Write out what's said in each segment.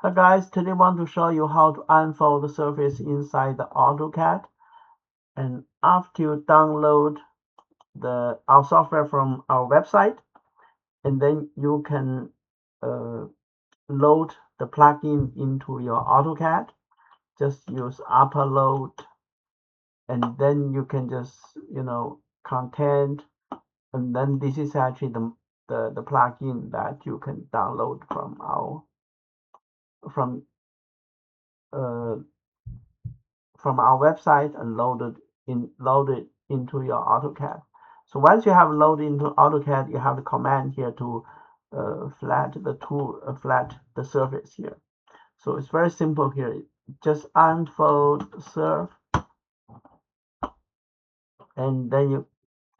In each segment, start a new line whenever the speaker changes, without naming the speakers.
Hi guys, today I want to show you how to unfold the surface inside the AutoCAD. And after you download our software from our website, and then you can load the plugin into your AutoCAD. Just use upload, and then you can just content, and then this is actually the plugin that you can download from uh, from our website and load it into your AutoCAD. So once you have loaded into AutoCAD, you have the command here to flat the surface here. So it's very simple here. Just unfold surf, and then you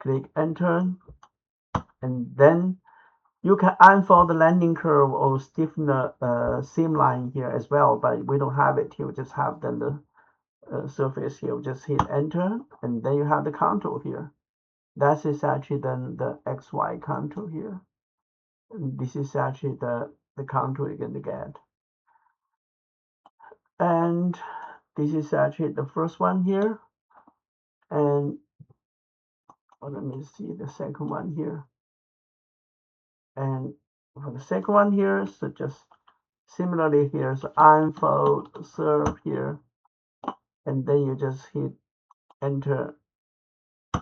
click enter, and then you can unfold the landing curve or stiffen the seam line here as well, but we don't have it here. We just have then the surface here. We just hit enter, and then you have the contour here. That is actually then the XY contour here. And this is actually the contour you're going to get. And this is actually the first one here. And let me see the second one here. And for the second one here, so just similarly here, so unfold, serve here, and then you just hit enter,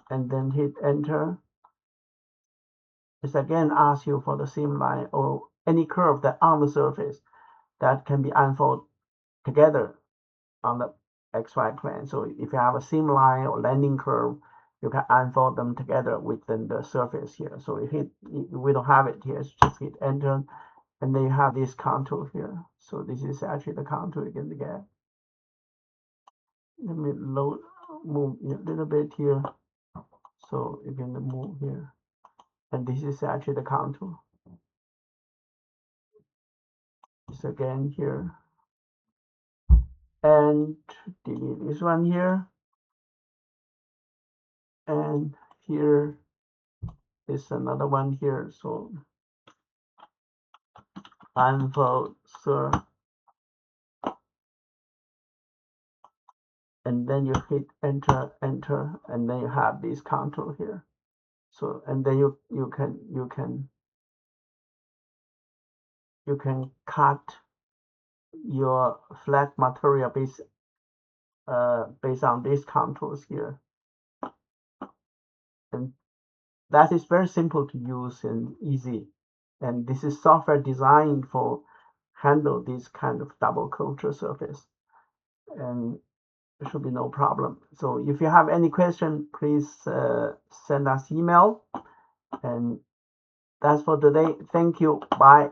and then hit enter. It's again asks you for the seam line or any curve that on the surface that can be unfolded together on the XY plane. So if you have a seam line or landing curve, you can unfold them together within the surface here. So we don't have it here, so just hit enter, and then you have this contour here. So this is actually the contour you're going to get. Let me move a little bit here. So you're going to move here. And this is actually the contour. It's again here. And delete this one here. And here is another one here. So unfold, serve, and then you hit enter, and then you have this contour here. So and then you can cut your flat material based on these contours here, and that is very simple to use and easy. And this is software designed for handle this kind of double culture surface, and there should be no problem. So if you have any question, please send us email. And that's for today. Thank you. Bye.